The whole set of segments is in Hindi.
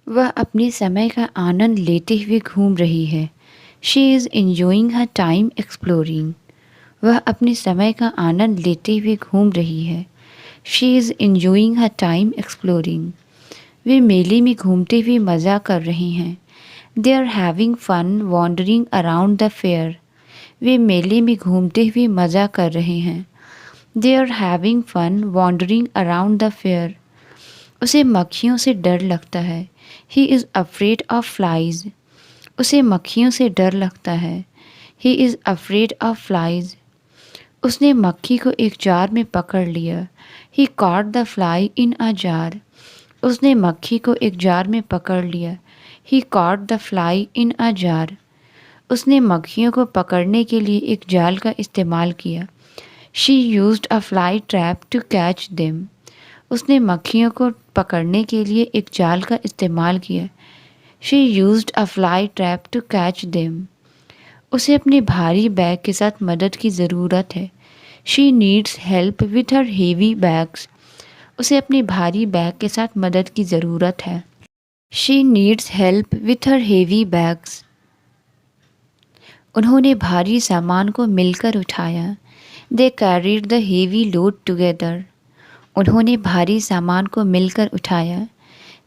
वह अपने समय का आनंद लेते हुए घूम रही है। She is enjoying her time exploring. वह अपने समय का आनंद लेते हुए घूम रही है। She is enjoying her time exploring. वे मेले में घूमते हुए मज़ा कर रहे हैं। They are having fun wandering around the fair. वे मेले में घूमते हुए मज़ा कर रहे हैं। They are having fun wandering around the fair. उसे मक्खियों से डर लगता है। He is afraid of flies. उसे मक्खियों से डर लगता है। He is afraid of flies. उसने मक्खी को एक जार में पकड़ लिया। He caught the fly in a jar. उसने मक्खी को एक जार में पकड़ लिया। He caught the fly in a jar. उसने मक्खियों को पकड़ने के लिए एक जाल का इस्तेमाल किया। She used a fly trap to catch them. उसने मक्खियों को पकड़ने के लिए एक जाल का इस्तेमाल किया। She used a fly trap to catch them. उसे अपने भारी बैग के साथ मदद की ज़रूरत है। She needs help with her heavy bags. उसे अपने भारी बैग के साथ मदद की ज़रूरत है। She needs help with her heavy bags. उन्होंने भारी सामान को मिलकर उठाया। They carried the heavy load together. उन्होंने भारी सामान को मिलकर उठाया।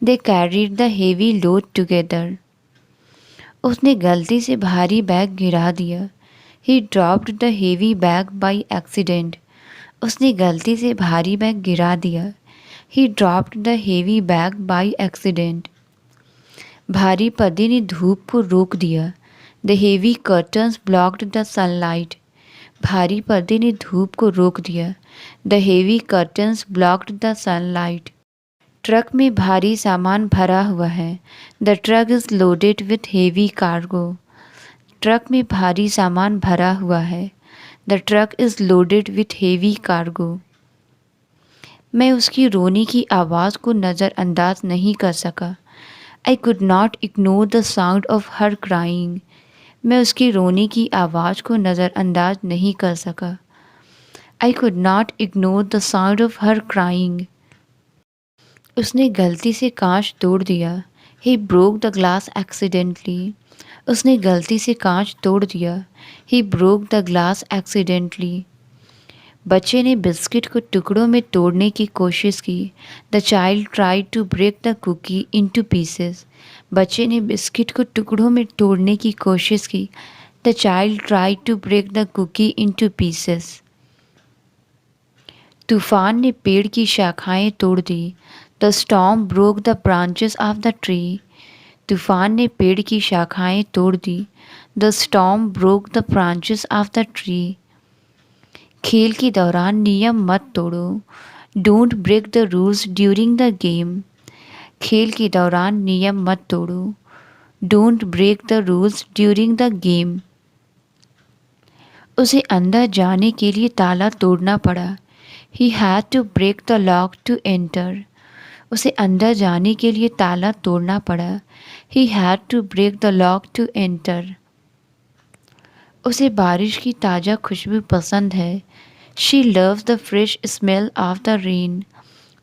They carried the heavy load together. उसने गलती से भारी बैग गिरा दिया। ही dropped the heavy bag by accident. उसने गलती से भारी बैग गिरा दिया। ही dropped the heavy bag by accident. भारी पर्दे ने धूप को रोक दिया। The heavy curtains blocked the sunlight. भारी पर्दे ने धूप को रोक दिया। The heavy curtains blocked the sunlight. Truck में भारी सामान भरा हुआ है। The truck is loaded with heavy cargo. Truck में भारी सामान भरा हुआ है। The truck is loaded with heavy cargo. मैं उसकी रोने की आवाज़ को नज़रअंदाज नहीं कर सका। I could not ignore the sound of her crying. मैं उसकी रोने की आवाज़ को नज़रअंदाज नहीं कर सका। I could not ignore the sound of her crying. उसने गलती से कांच तोड़ दिया। He broke the glass accidentally. उसने गलती से कांच तोड़ दिया। He broke the glass accidentally. बच्चे ने बिस्किट को टुकड़ों में तोड़ने की कोशिश की। The child tried to break the cookie into pieces. बच्चे ने बिस्किट को टुकड़ों में तोड़ने की कोशिश की। The child tried to break the cookie into pieces. तूफान ने पेड़ की शाखाएं तोड़ दी। The storm broke the branches of the tree. तूफान ने पेड़ की शाखाएं तोड़ दी। The storm broke the branches of the tree. खेल के दौरान नियम मत तोड़ो। Don't break the rules during the game. खेल के दौरान नियम मत तोड़ो। Don't break the rules during the game. उसे अंदर जाने के लिए ताला तोड़ना पड़ा। He had to break the lock to enter. उसे अंदर जाने के लिए ताला तोड़ना पड़ा। He had to break the lock to enter. उसे बारिश की ताज़ा खुशबू पसंद है। She loves the fresh smell of the rain.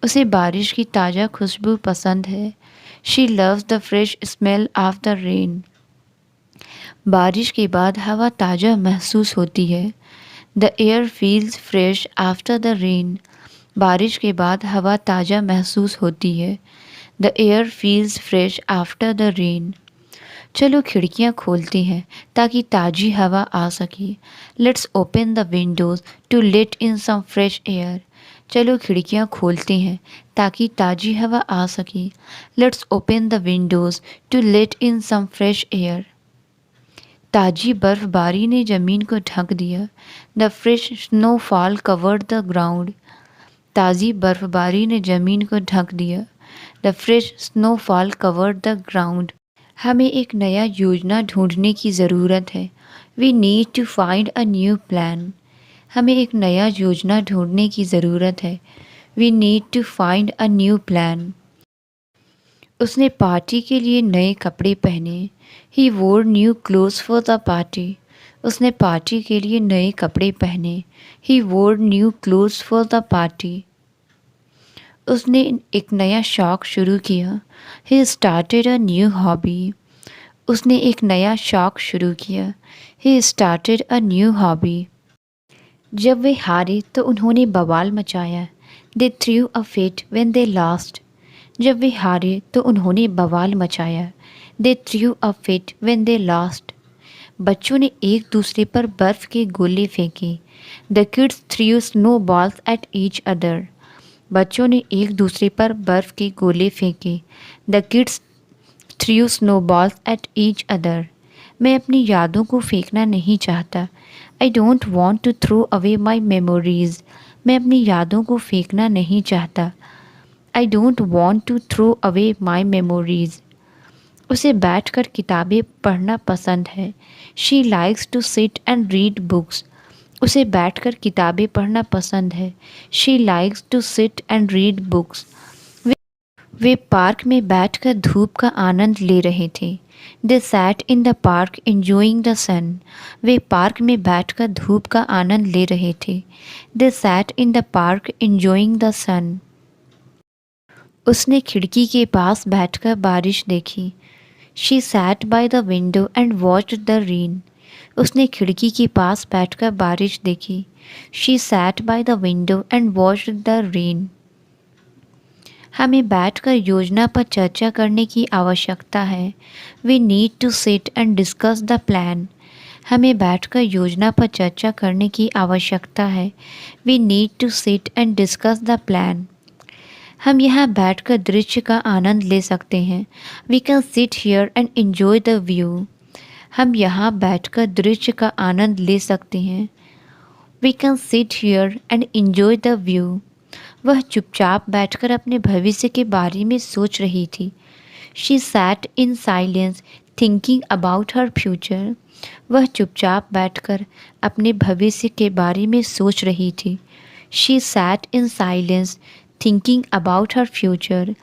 उसे बारिश की ताज़ा खुशबू पसंद है। She loves the fresh smell of the rain. बारिश के बाद हवा ताज़ा महसूस होती है। The air feels fresh after the rain. बारिश के बाद हवा ताज़ा महसूस होती है। The air feels fresh after the rain. चलो खिड़कियाँ खोलते हैं ताकि ताज़ी हवा आ सके। Let's open the windows to let in some fresh air. चलो खिड़कियाँ खोलते हैं ताकि ताज़ी हवा आ सके। Let's open the windows to let in some fresh air. ताज़ी बर्फबारी ने ज़मीन को ढक दिया। The fresh snowfall covered the ground. ताज़ी बर्फबारी ने ज़मीन को ढक दिया। The fresh snowfall covered the ground. हमें एक नया योजना ढूंढने की ज़रूरत है। We need to find a new plan. हमें एक नया योजना ढूंढने की ज़रूरत है। We need to find a new plan. उसने पार्टी के लिए नए कपड़े पहने। He wore new clothes for the party. उसने पार्टी के लिए नए कपड़े पहने। He wore new clothes for the party. उसने एक नया शौक शुरू किया। He started a new hobby. उसने एक नया शौक शुरू किया। He started a new hobby. जब वे हारे तो उन्होंने बवाल मचाया। They threw a fit when they lost. जब वे हारे तो उन्होंने बवाल मचाया। They threw a fit when they lost. बच्चों ने एक दूसरे पर बर्फ के गोले फेंके। The kids threw snow balls at each other. बच्चों ने एक दूसरे पर बर्फ के गोले फेंके। The kids threw snow balls at each other. मैं अपनी यादों को फेंकना नहीं चाहता। I don't want to throw away my memories. मैं अपनी यादों को फेंकना नहीं चाहता। I don't want to throw away my memories. उसे बैठकर किताबें पढ़ना पसंद है। She likes to sit and read books. उसे बैठकर किताबें पढ़ना पसंद है। She likes to sit and read books. वे पार्क में बैठकर धूप का आनंद ले रहे थे। They sat in the park enjoying the sun. वे पार्क में बैठकर धूप का आनंद ले रहे थे। They sat in the park enjoying the sun. उसने खिड़की के पास बैठकर बारिश देखी। She sat by the window and watched the rain. उसने खिड़की के पास बैठकर बारिश देखी। She sat by the window and watched the rain. हमें बैठकर योजना पर चर्चा करने की आवश्यकता है। We need to sit and discuss the plan. हमें बैठकर योजना पर चर्चा करने की आवश्यकता है। We need to sit and discuss the plan. हम यहाँ बैठकर दृश्य का आनंद ले सकते हैं। We can sit here and enjoy the view. हम यहाँ बैठकर दृश्य का आनंद ले सकते हैं। We can sit here and enjoy the view. वह चुपचाप बैठकर अपने भविष्य के बारे में सोच रही थी। She sat in silence thinking about her future. वह चुपचाप बैठकर अपने भविष्य के बारे में सोच रही थी। She sat in silence thinking about her future.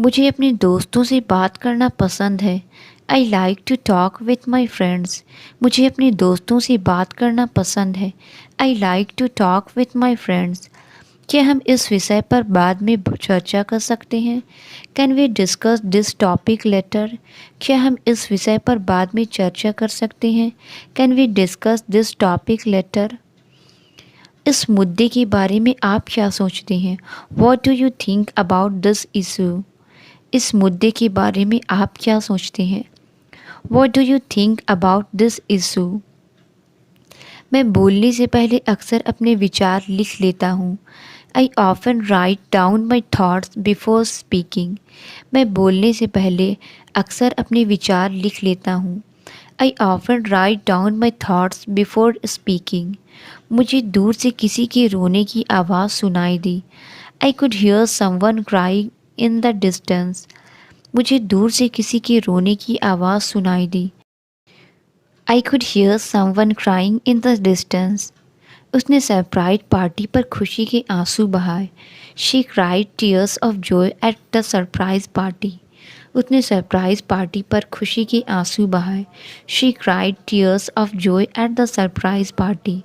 मुझे अपने दोस्तों से बात करना पसंद है। I like to talk with my friends. मुझे अपने दोस्तों से बात करना पसंद है। I like to talk with my friends. क्या हम इस विषय पर बाद में चर्चा कर सकते हैं? Can we discuss this topic later? क्या हम इस विषय पर बाद में चर्चा कर सकते हैं? Can we discuss this topic later? इस मुद्दे के बारे में आप क्या सोचते हैं? What do you think about this issue? इस मुद्दे के बारे में आप क्या सोचते हैं? What do you think about this issue? मैं बोलने से पहले अक्सर अपने विचार लिख लेता हूँ। I often write down my thoughts before speaking. मैं बोलने से पहले अक्सर अपने विचार लिख लेता हूँ। I often write down my thoughts before speaking. मुझे दूर से किसी के रोने की आवाज़ सुनाई दी। I could hear someone crying in the distance. मुझे दूर से किसी के रोने की आवाज़ सुनाई दी। I could hear someone crying in the distance. उसने सरप्राइज पार्टी पर खुशी के आंसू बहाए। She cried tears of joy at the surprise party. उसने सरप्राइज पार्टी पर खुशी के आंसू बहाए। She cried tears of joy at the surprise party.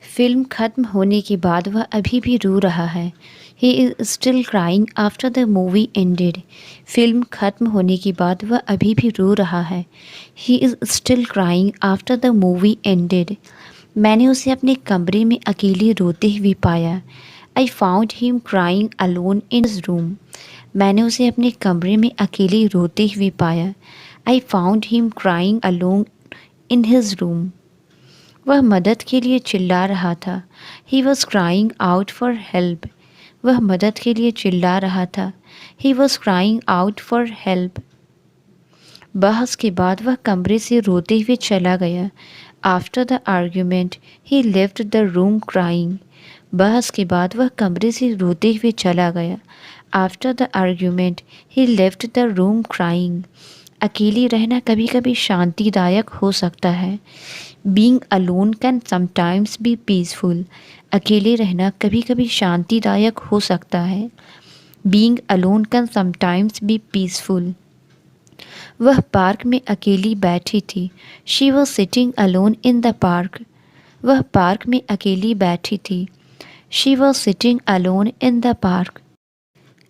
Film खत्म होने के बाद वह अभी भी रो रहा है। He is still crying after the movie ended. Film खत्म होने के बाद वह अभी भी रो रहा है। He is still crying after the movie ended. मैंने उसे अपने कमरे में अकेले रोते हुए पाया। I found him crying alone in his room. मैंने उसे अपने कमरे में अकेले रोते हुए पाया। I found him crying alone in his room. वह मदद के लिए चिल्ला रहा था। He was crying out for help. वह मदद के लिए चिल्ला रहा था। He was crying out for help. बहस के बाद वह कमरे से रोते हुए चला गया। After the argument he left the room crying. बहस के बाद वह कमरे से रोते हुए चला गया। After the argument he left the room crying. अकेले रहना कभी कभी शांतिदायक हो सकता है। Being alone can sometimes be peaceful. अकेले रहना कभी कभी शांतिदायक हो सकता है। Being alone can sometimes be peaceful. वह पार्क में अकेली बैठी थी। She was sitting alone in the park. वह पार्क में अकेली बैठी थी। She was sitting alone in the park.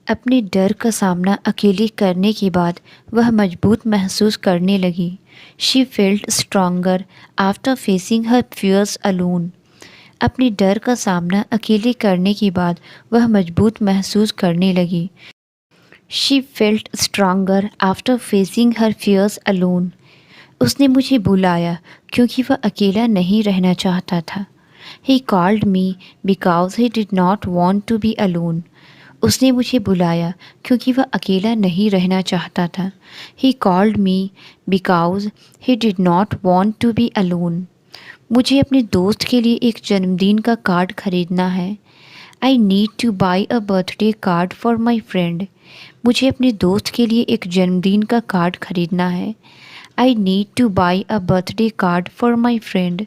अपने डर का सामना अकेले करने के बाद वह मजबूत महसूस करने लगी। She felt stronger after facing her fears alone. अपने डर का सामना अकेले करने के बाद वह मजबूत महसूस करने लगी। She felt stronger after facing her fears alone. उसने मुझे बुलाया क्योंकि वह अकेला नहीं रहना चाहता था। He called me because he did not want to be alone. उसने मुझे बुलाया क्योंकि वह अकेला नहीं रहना चाहता था। He called me because he did not want to be alone. मुझे अपने दोस्त के लिए एक जन्मदिन का कार्ड खरीदना है। I need to buy a birthday card for my friend. मुझे अपने दोस्त के लिए एक जन्मदिन का कार्ड खरीदना है। I need to buy a birthday card for my friend.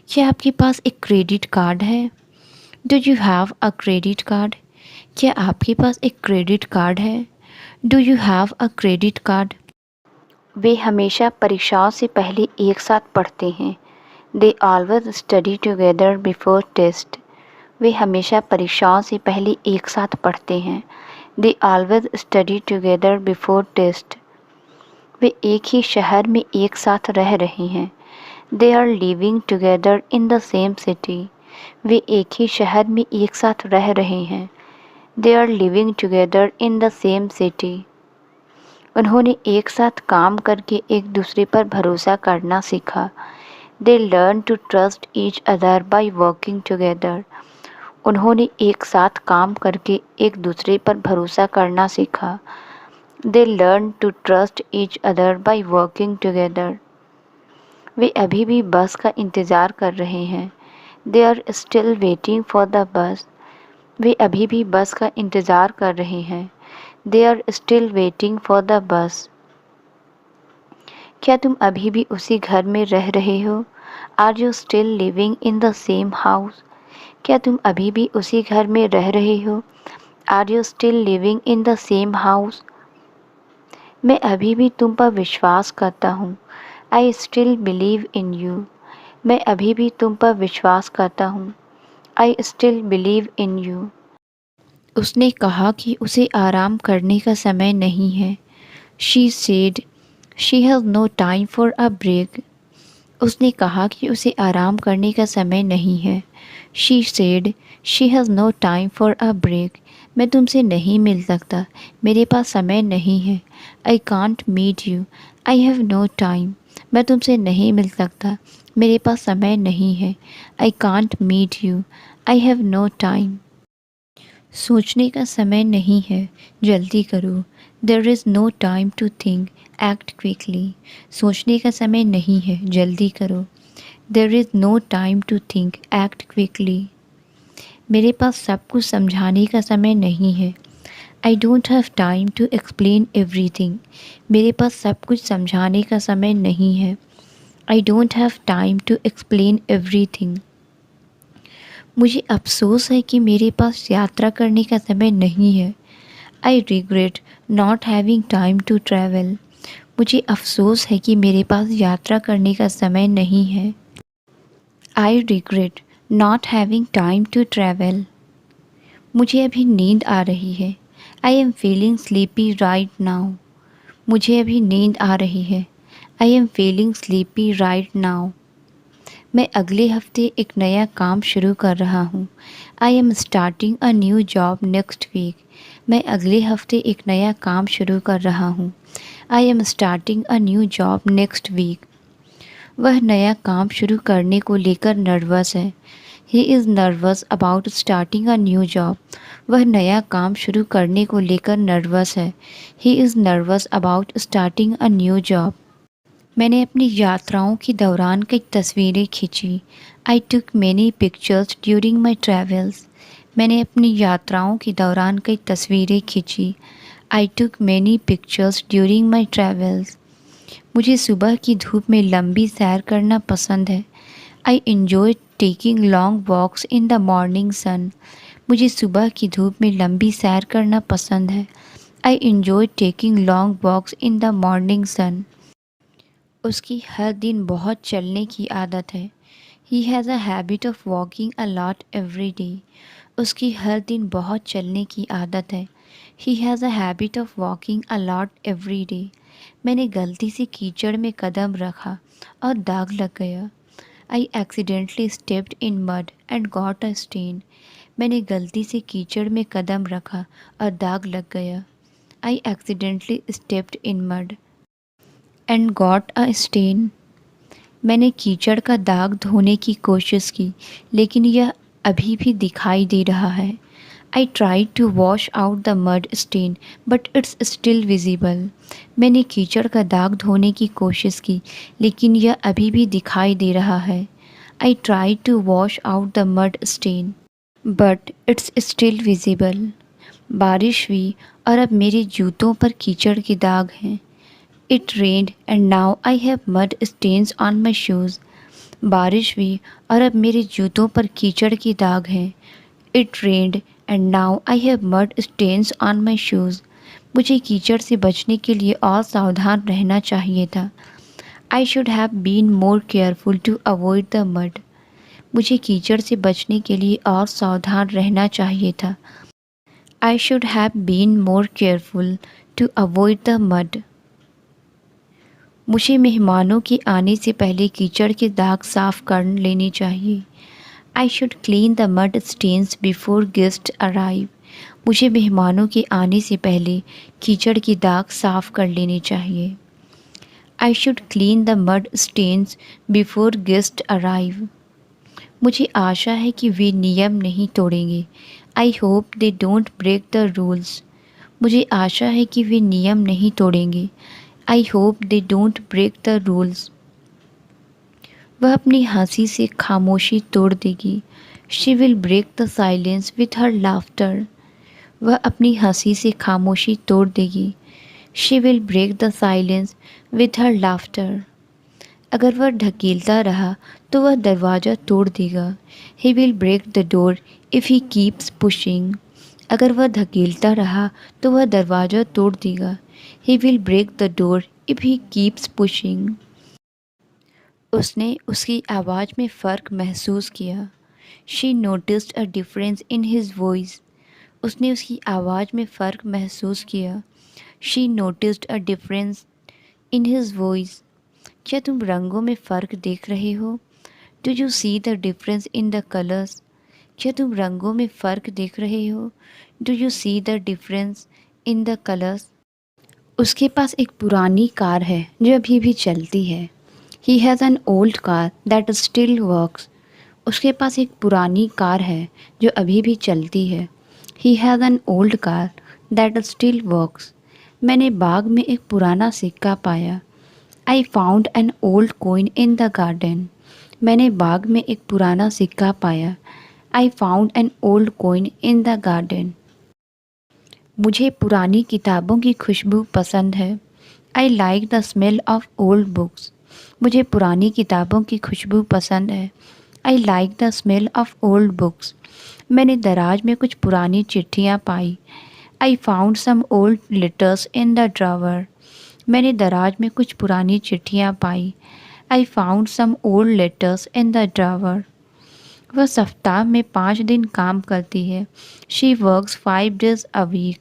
क्या आपके पास एक क्रेडिट कार्ड है? Do you have a credit card? क्या आपके पास एक क्रेडिट कार्ड है? Do you have a credit card? वे हमेशा परीक्षाओं से पहले एक साथ पढ़ते हैं। They always study together before test. वे हमेशा परीक्षाओं से पहले एक साथ पढ़ते हैं। They always study together before test. वे एक ही शहर में एक साथ रह रहे हैं। They are living together in the same city. वे एक ही शहर में एक साथ रह रहे हैं। They are living together in the same city. उन्होंने एक साथ काम करके एक दूसरे पर भरोसा करना सीखा। They learn to trust each other by working together. उन्होंने एक साथ काम करके एक दूसरे पर भरोसा करना सीखा। They learn to trust each other by working together. वे अभी भी बस का इंतज़ार कर रहे हैं। They are still waiting for the bus. वे अभी भी बस का इंतज़ार कर रहे हैं। They are still waiting for the bus. क्या तुम अभी भी उसी घर में रह रहे हो? Are you still living in the same house? क्या तुम अभी भी उसी घर में रह रहे हो? Are you still living in the same house? मैं अभी भी तुम पर विश्वास करता हूँ। I still believe in you. मैं अभी भी तुम पर विश्वास करता हूँ। I still believe in you. उसने कहा कि उसे आराम करने का समय नहीं है। She said she has no time for a break. उसने कहा कि उसे आराम करने का समय नहीं है। She said she has no time for a break. मैं तुमसे नहीं मिल सकता, मेरे पास समय नहीं है। I can't meet you, I have no time. मैं तुमसे नहीं मिल सकता, मेरे पास समय नहीं है। I can't meet you, I have no time. सोचने का समय नहीं है, जल्दी करो। There is no time to think, act quickly. सोचने का समय नहीं है, जल्दी करो। There is no time to think, act quickly. मेरे पास सब कुछ समझाने का समय नहीं है। I don't have time to explain everything. मेरे पास सब कुछ समझाने का समय नहीं है। I don't have time to explain everything. मुझे अफसोस है कि मेरे पास यात्रा करने का समय नहीं है। I regret not having time to travel. मुझे अफसोस है कि मेरे पास यात्रा करने का समय नहीं है। I regret not having time to travel. मुझे अभी नींद आ रही है। I am feeling sleepy right now. मुझे अभी नींद आ रही है। I am feeling sleepy right now. मैं अगले हफ्ते एक नया काम शुरू कर रहा हूँ। I am starting a new job next week. मैं अगले हफ्ते एक नया काम शुरू कर रहा हूँ। I am starting a new job next week. वह नया काम शुरू करने को लेकर नर्वस है। He is nervous about starting a new job. वह नया काम शुरू करने को लेकर नर्वस है। He is nervous about starting a new job. मैंने अपनी यात्राओं के दौरान कई तस्वीरें खींची। I took many pictures during my travels. मैंने अपनी यात्राओं के दौरान कई तस्वीरें खींची। I took many pictures during my travels. मुझे सुबह की धूप में लंबी सैर करना पसंद है। I enjoy taking long walks in the morning sun. मुझे सुबह की धूप में लंबी सैर करना पसंद है। I enjoy taking long walks in the morning sun. उसकी हर दिन बहुत चलने की आदत है। He has a habit of walking a lot every day. उसकी हर दिन बहुत चलने की आदत है। He has a habit of walking a lot every day. मैंने गलती से कीचड़ में कदम रखा और दाग लग गया। I accidentally stepped in mud and got a stain. मैंने गलती से कीचड़ में कदम रखा और दाग लग गया। I accidentally stepped in mud and got a stain. मैंने कीचड़ का दाग धोने की कोशिश की, लेकिन यह अभी भी दिखाई दे रहा है। I try to wash out the mud stain but it's still visible. मैंने कीचड़ का दाग धोने की कोशिश की, लेकिन यह अभी भी दिखाई दे रहा है। I try to wash out the mud stain but it's still visible. बारिश हुई और अब मेरे जूतों पर कीचड़ के दाग हैं। It rained and now I have mud stains on my shoes. बारिश हुई और अब मेरे जूतों पर कीचड़ के दाग हैं। It rained and now I have mud stains on my shoes. मुझे कीचड़ से बचने के लिए और सावधान रहना चाहिए था। I should have been more careful to avoid the mud. मुझे कीचड़ से बचने के लिए और सावधान रहना चाहिए था। I should have been more careful to avoid the mud. मुझे मेहमानों के आने से पहले कीचड़ के दाग साफ कर लेने चाहिए। I should clean the mud stains before guest arrive. मुझे मेहमानों के आने से पहले कीचड़ के दाग साफ कर लेने चाहिए। I should clean the mud stains before guest arrive. मुझे आशा है कि वे नियम नहीं तोड़ेंगे। I hope they don't break the rules. मुझे आशा है कि वे नियम नहीं तोड़ेंगे। I hope they don't break the rules. वह अपनी हंसी से खामोशी तोड़ देगी। She will break the silence with her laughter. वह अपनी हंसी से खामोशी तोड़ देगी। She will break the silence with her laughter. अगर वह ढकेलता रहा तो वह दरवाज़ा तोड़ देगा। He will break the door if he keeps pushing. अगर वह धकेलता रहा तो वह दरवाज़ा तोड़ देगा। He will break the door if he keeps pushing. उसने उसकी आवाज़ में फ़र्क महसूस किया। She noticed a difference in his voice. उसने उसकी आवाज़ में फ़र्क महसूस किया। She noticed a difference in his voice. क्या तुम रंगों में फ़र्क देख रहे हो? Do you see the difference in the colours? क्या तुम रंगों में फ़र्क देख रहे हो? Do you see the difference in the colours? उसके पास एक पुरानी कार है जो अभी भी चलती है। He has an old car that still works. उसके पास एक पुरानी कार है जो अभी भी चलती है। He has an old car that still works. मैंने बाग में एक पुराना सिक्का पाया। I found an old coin in the garden. मैंने बाग में एक पुराना सिक्का पाया। I found an old coin in the garden. मुझे पुरानी किताबों की खुशबू पसंद है। I like the smell of old books. मुझे पुरानी किताबों की खुशबू पसंद है। I like the smell of old books. मैंने दराज में कुछ पुरानी चिट्ठियाँ पाई। I found some old letters in the drawer. मैंने दराज में कुछ पुरानी चिट्ठियाँ पाई। I found some old letters in the drawer. वह सप्ताह में 5 दिन काम करती है। She works 5 days a week.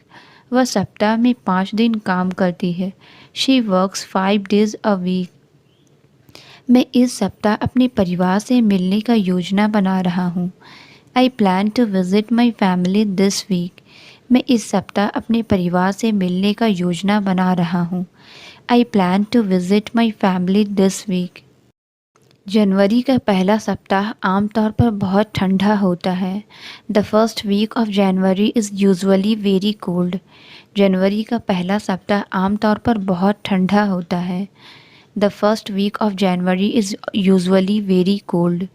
वह सप्ताह में 5 दिन काम करती है। She works 5 days a week. मैं इस सप्ताह अपने परिवार से मिलने का योजना बना रहा हूँ। I plan to visit my family this week. मैं इस सप्ताह अपने परिवार से मिलने का योजना बना रहा हूँ। I plan to visit my family this week. जनवरी का पहला सप्ताह आमतौर पर बहुत ठंडा होता है। The first week of January is usually very cold. जनवरी का पहला सप्ताह आमतौर पर बहुत ठंडा होता है। The first week of January is usually very cold.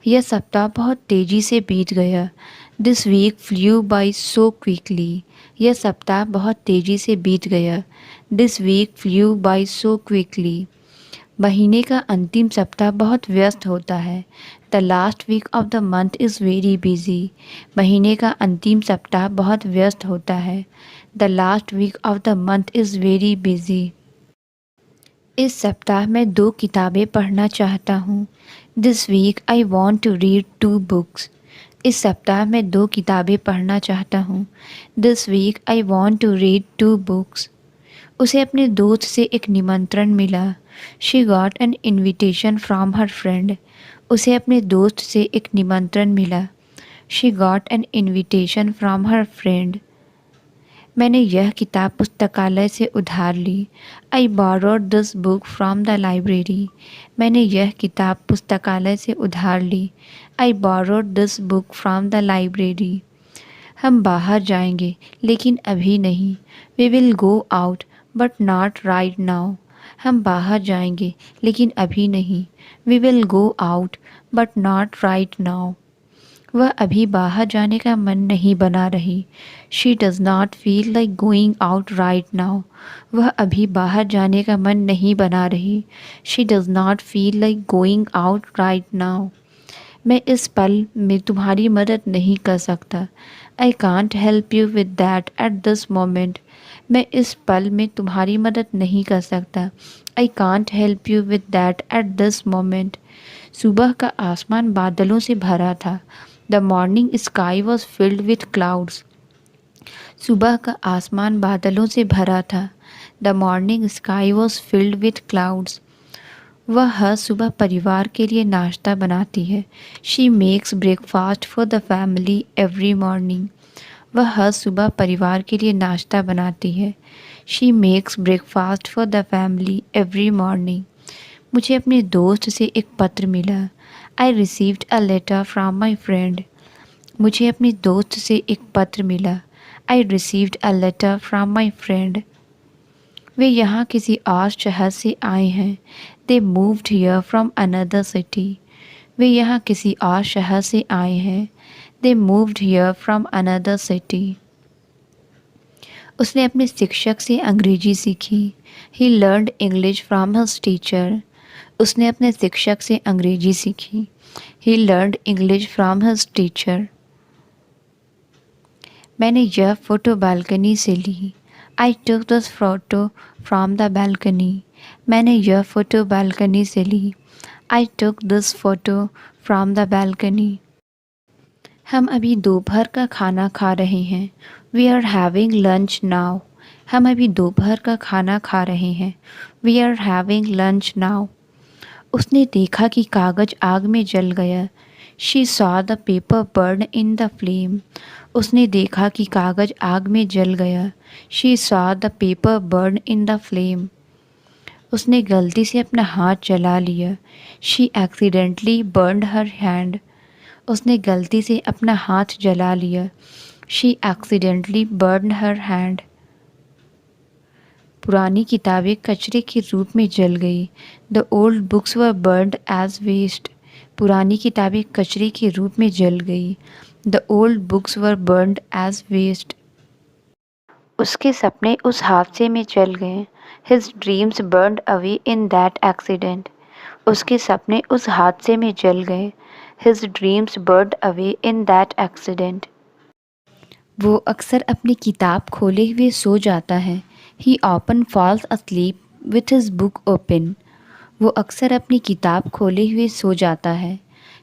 यह सप्ताह बहुत तेज़ी से बीत गया। This week flew by so quickly. यह सप्ताह बहुत तेज़ी से बीत गया। This week flew by so quickly. महीने का अंतिम सप्ताह बहुत व्यस्त होता है। The last week of the month is very busy. महीने का अंतिम सप्ताह बहुत व्यस्त होता है। The last week of the month is very busy. इस सप्ताह मैं 2 किताबें पढ़ना चाहता हूँ। This week I want to read 2 books. इस सप्ताह मैं 2 किताबें पढ़ना चाहता हूँ। This week I want to read 2 books. उसे अपने दोस्त से एक निमंत्रण मिला। She got an invitation from her friend. उसे अपने दोस्त से एक निमंत्रण मिला। She got an invitation from her friend. मैंने यह किताब पुस्तकालय से उधार ली। I borrowed this book from the library. मैंने यह किताब पुस्तकालय से उधार ली। I borrowed this book from the library. हम बाहर जाएंगे लेकिन अभी नहीं। We will go out but not right now. हम बाहर जाएंगे लेकिन अभी नहीं। We will go out but not right now. वह अभी बाहर जाने का मन नहीं बना रही। She does not feel like going out right now. वह अभी बाहर जाने का मन नहीं बना रही। She does not feel like going out right now. मैं इस पल में तुम्हारी मदद नहीं कर सकता। I can't help you with that at this moment. मैं इस पल में तुम्हारी मदद नहीं कर सकता। I can't help you with that at this moment. सुबह का आसमान बादलों से भरा था। The morning sky was filled with clouds. सुबह का आसमान बादलों से भरा था। The morning sky was filled with clouds. वह हर सुबह परिवार के लिए नाश्ता बनाती है। She makes breakfast for the family every morning. वह हर सुबह परिवार के लिए नाश्ता बनाती है। She makes breakfast for the family every morning. मुझे अपने दोस्त से एक पत्र मिला। I received a letter from my friend. मुझे अपने दोस्त से एक पत्र मिला। I received a letter from my friend. वे यहाँ किसी और शहर से आए हैं। They moved here from another city. वे यहाँ किसी और शहर से आए हैं। They moved here from another city. उसने अपने शिक्षक से अंग्रेजी सीखी। He learned English from his teacher. उसने अपने शिक्षक से अंग्रेजी सीखी। He learned English from his teacher. मैंने यह फ़ोटो बालकनी से ली। I took this photo from the balcony. मैंने यह फ़ोटो बालकनी से ली। I took this photo from the balcony. हम अभी दोपहर का खाना खा रहे हैं। We are having lunch now. हम अभी दोपहर का खाना खा रहे हैं। We are having lunch now. उसने देखा कि कागज़ आग में जल गया। She saw the paper burn in the flame. उसने देखा कि कागज़ आग में जल गया। She saw the paper burn in the flame. उसने गलती से अपना हाथ जला लिया। She accidentally burned her hand. उसने गलती से अपना हाथ जला लिया। She accidentally burned her hand. पुरानी किताबें कचरे के रूप में जल गई। The old books were burned as waste. पुरानी किताबें कचरे के रूप में जल गई। The old books were burned as waste. उसके सपने उस हादसे में जल गए। His dreams burned away in that accident. उसके सपने उस हादसे में जल गए। His dreams burned away in that accident. वो अक्सर अपनी किताब खोले हुए सो जाता है। He often falls asleep with his book open. वो अक्सर अपनी किताब खोले हुए सो जाता है।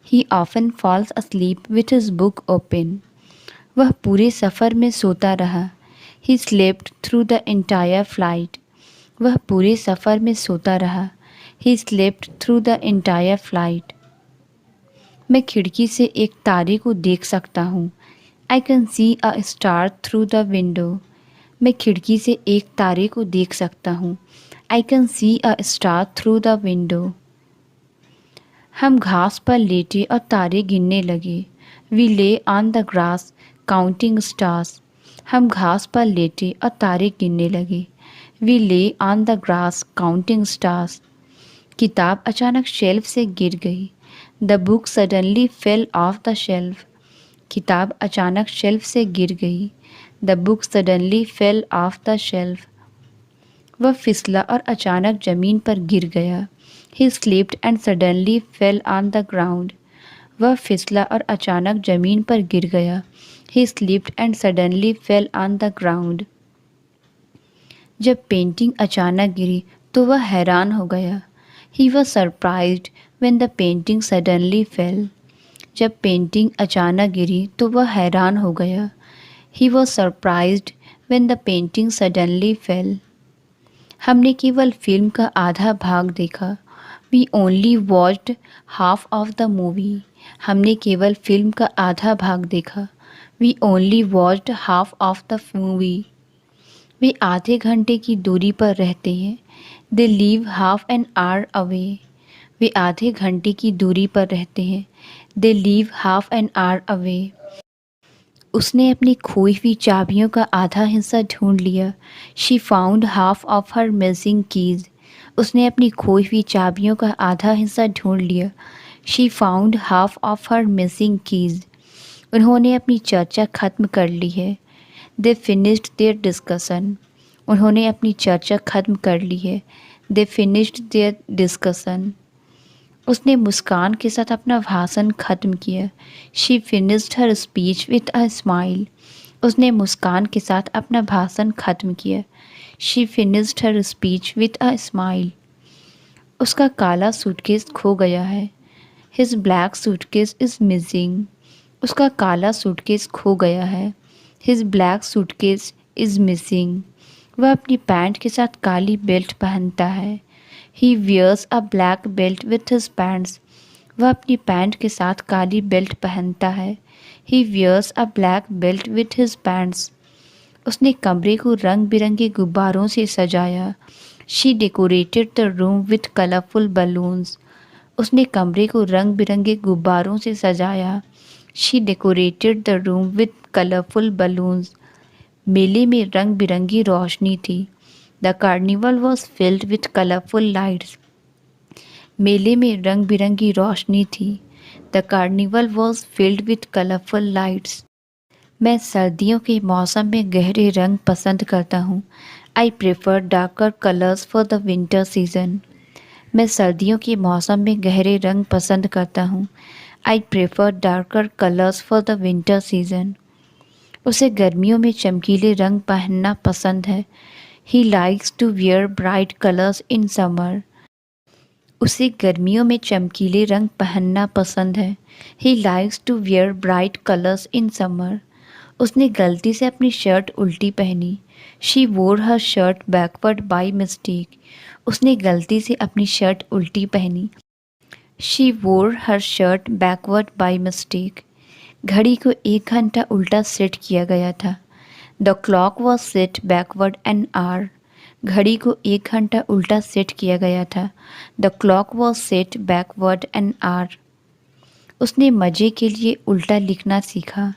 He often falls asleep with his book open. वह पूरे सफ़र में सोता रहा। He slept through the entire flight. वह पूरे सफ़र में सोता रहा। He slept through the entire flight. मैं खिड़की से एक तारे को देख सकता हूँ। I can see a star through the window. मैं खिड़की से एक तारे को देख सकता हूँ। I can see a star through the window. हम घास पर लेटे और तारे गिनने लगे। वी ले on the grass counting stars. हम घास पर लेटे और तारे गिनने लगे। वी ले on the grass counting stars. किताब अचानक शेल्फ से गिर गई। The book suddenly fell off the shelf. किताब अचानक शेल्फ से गिर गई। The book suddenly fell off the shelf. वह फिसला और अचानक ज़मीन पर गिर गया। ही slipped and suddenly fell on the ground. वह फिसला और अचानक ज़मीन पर गिर गया। ही slipped and suddenly fell on the ground. जब पेंटिंग अचानक गिरी तो वह हैरान हो गया। He was surprised when the painting suddenly fell. जब पेंटिंग अचानक गिरी तो वह हैरान हो गया। He was surprised when the painting suddenly fell. हमने केवल फिल्म का आधा भाग देखा। We only watched half of the movie. हमने केवल फिल्म का आधा भाग देखा। We only watched half of the movie. वे आधे घंटे की दूरी पर रहते हैं। They live half an hour away. वे आधे घंटे की दूरी पर रहते हैं। They live half an hour away. उसने अपनी खोई हुई चाबियों का आधा हिस्सा ढूंढ लिया। She found half of her missing keys. उसने अपनी खोई हुई चाबियों का आधा हिस्सा ढूंढ लिया। She found half of her missing keys. उन्होंने अपनी चर्चा खत्म कर ली है। They finished their discussion. उन्होंने अपनी चर्चा खत्म कर ली है। They finished their discussion. उसने मुस्कान के साथ अपना भाषण खत्म किया। She finished her speech with a smile. उसने मुस्कान के साथ अपना भाषण खत्म किया। She finished her speech with a smile. उसका काला सूटकेस खो गया है। His black suitcase is missing. उसका काला सूटकेस खो गया है। His black suitcase is missing. वह अपनी पैंट के साथ काली बेल्ट पहनता है। He wears a black belt with his pants. वह अपनी पैंट के साथ काली बेल्ट पहनता है। He wears a black belt with his pants. उसने कमरे को रंग बिरंगे गुब्बारों से सजाया। She decorated the room with colorful balloons. उसने कमरे को रंग बिरंगे गुब्बारों से सजाया। She decorated the room with colorful balloons. मेले में रंग बिरंगी रोशनी थी। The carnival was filled with colorful lights. मेले में रंग बिरंगी रोशनी थी। The carnival was filled with colorful lights. मैं सर्दियों के मौसम में गहरे रंग पसंद करता हूँ। I prefer darker colors for the winter season. मैं सर्दियों के मौसम में गहरे रंग पसंद करता हूँ। I prefer darker colors for the winter season. उसे गर्मियों में चमकीले रंग पहनना पसंद है। He likes to wear bright colors in summer. उसे गर्मियों में चमकीले रंग पहनना पसंद है। He likes to wear bright colors in summer. उसने गलती से अपनी शर्ट उल्टी पहनी। She wore her shirt backward by mistake. उसने गलती से अपनी शर्ट उल्टी पहनी। She wore her shirt backward by mistake. घड़ी को 1 घंटा उल्टा सेट किया गया था। The clock was set backward an hour. घड़ी को 1 घंटा उल्टा सेट किया गया था। The clock was set backward an hour. उसने मज़े के लिए उल्टा लिखना सीखा।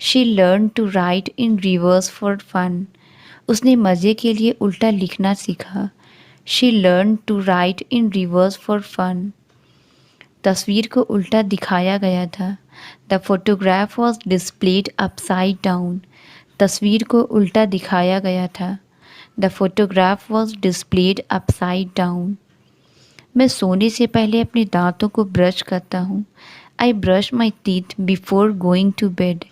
She learned to write in reverse for fun. उसने मज़े के लिए उल्टा लिखना सीखा। She learned to write in reverse for fun. तस्वीर को उल्टा दिखाया गया था। The photograph was displayed upside down. तस्वीर को उल्टा दिखाया गया था। The photograph was displayed upside down. मैं सोने से पहले अपने दांतों को ब्रश करता हूँ। I brush my teeth before going to bed.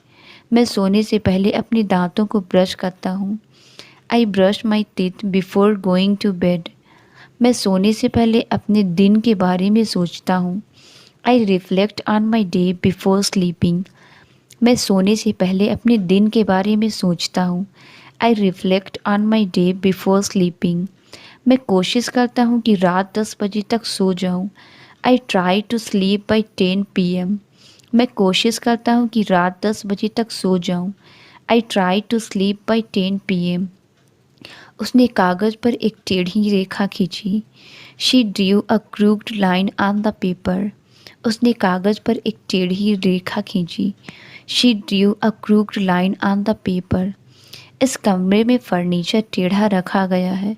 मैं सोने से पहले अपने दांतों को ब्रश करता हूँ। I brush my teeth before going to bed. मैं सोने से पहले अपने दिन के बारे में सोचता हूँ। I reflect on my day before sleeping. मैं सोने से पहले अपने दिन के बारे में सोचता हूँ। I reflect on my day before sleeping. मैं कोशिश करता हूँ कि रात 10 बजे तक सो जाऊँ। I try to sleep by 10 p.m. मैं कोशिश करता हूँ कि रात 10 बजे तक सो जाऊँ। I try to sleep by 10 p.m. उसने कागज़ पर एक टेढ़ी रेखा खींची। She drew a crooked line on the paper. उसने कागज़ पर एक टेढ़ी रेखा खींची। She drew a crooked line on the paper. इस कमरे में फर्नीचर टेढ़ा रखा गया है।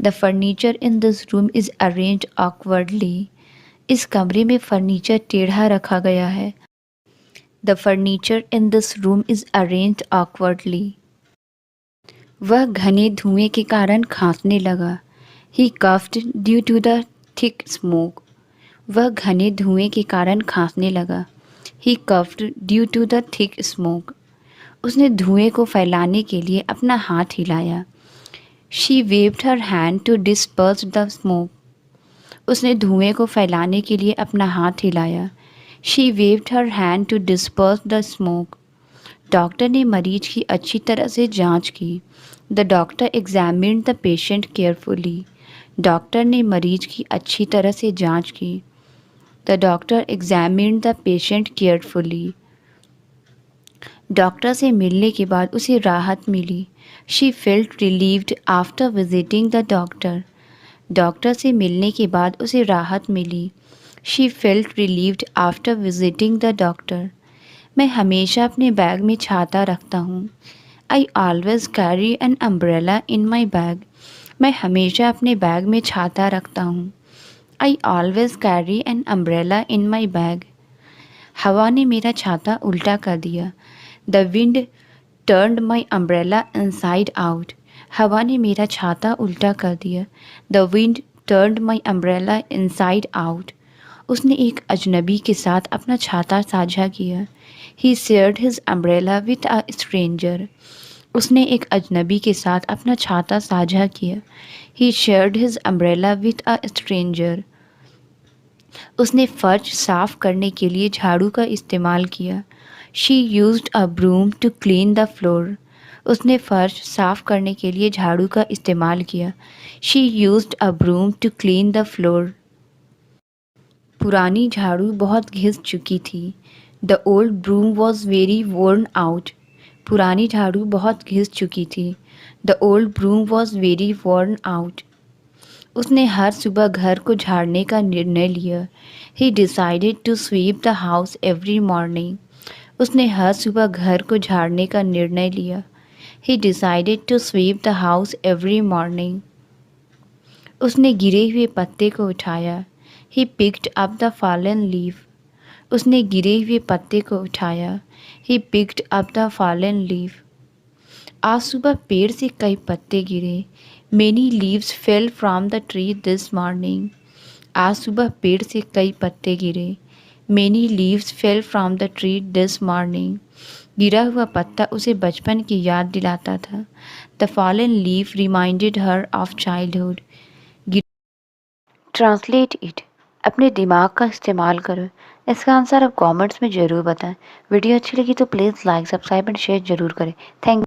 The furniture in this room is arranged awkwardly. इस कमरे में फर्नीचर टेढ़ा रखा गया है। The furniture in this room is arranged awkwardly. वह घने धुएं के कारण खांसने लगा। He coughed due to the thick smoke. वह घने धुएं के कारण खांसने लगा। He coughed due to the thick smoke. उसने धुएं को फैलाने के लिए अपना हाथ हिलाया। She waved her hand to disperse the smoke. उसने धुएं को फैलाने के लिए अपना हाथ हिलाया। She waved her hand to disperse the smoke. Doctor ने मरीज की अच्छी तरह से जांच की। The doctor examined the patient carefully. Doctor ने मरीज की अच्छी तरह से जांच की। The doctor examined the patient carefully. Doctor से मिलने के बाद उसे राहत मिली। She felt relieved after visiting the doctor. Doctor से मिलने के बाद उसे राहत मिली। She felt relieved after visiting the doctor. मैं हमेशा अपने बैग में छाता रखता हूँ। I always carry an umbrella in my bag. मैं हमेशा अपने बैग में छाता रखता हूँ। I always carry an umbrella in my bag. हवा ने मेरा छाता उल्टा कर दिया। The wind turned my umbrella inside out. हवा ने मेरा छाता उल्टा कर दिया। The wind turned my umbrella inside out. उसने एक अजनबी के साथ अपना छाता साझा किया। He shared his umbrella with a stranger. उसने एक अजनबी के साथ अपना छाता साझा किया। He shared his umbrella with a stranger. उसने फर्श साफ करने के लिए झाड़ू का इस्तेमाल किया। She used a broom to clean the floor. उसने फर्श साफ करने के लिए झाड़ू का इस्तेमाल किया। She used a broom to clean the floor. पुरानी झाड़ू बहुत घिस चुकी थी। The old broom was very worn out. पुरानी झाड़ू बहुत घिस चुकी थी। The old broom was very worn out. उसने हर सुबह घर को झाड़ने का निर्णय लिया। He decided to sweep the house every morning. उसने हर सुबह घर को झाड़ने का निर्णय लिया। He decided to sweep the house every morning. उसने गिरे हुए पत्ते को उठाया। He picked up the fallen leaf. उसने गिरे हुए पत्ते को उठाया। He picked up the fallen leaf. आज सुबह पेड़ से कई पत्ते गिरे। Many leaves fell from the tree this morning. आज सुबह पेड़ से कई पत्ते गिरे। Many leaves fell from the tree this morning. गिरा हुआ पत्ता उसे बचपन की याद दिलाता था। The fallen leaf reminded her of childhood. Translate it. अपने दिमाग का इस्तेमाल करो। इसका आंसर आप कमेंट्स में ज़रूर बताएं। वीडियो अच्छी लगी तो please like subscribe and share ज़रूर करें। थैंक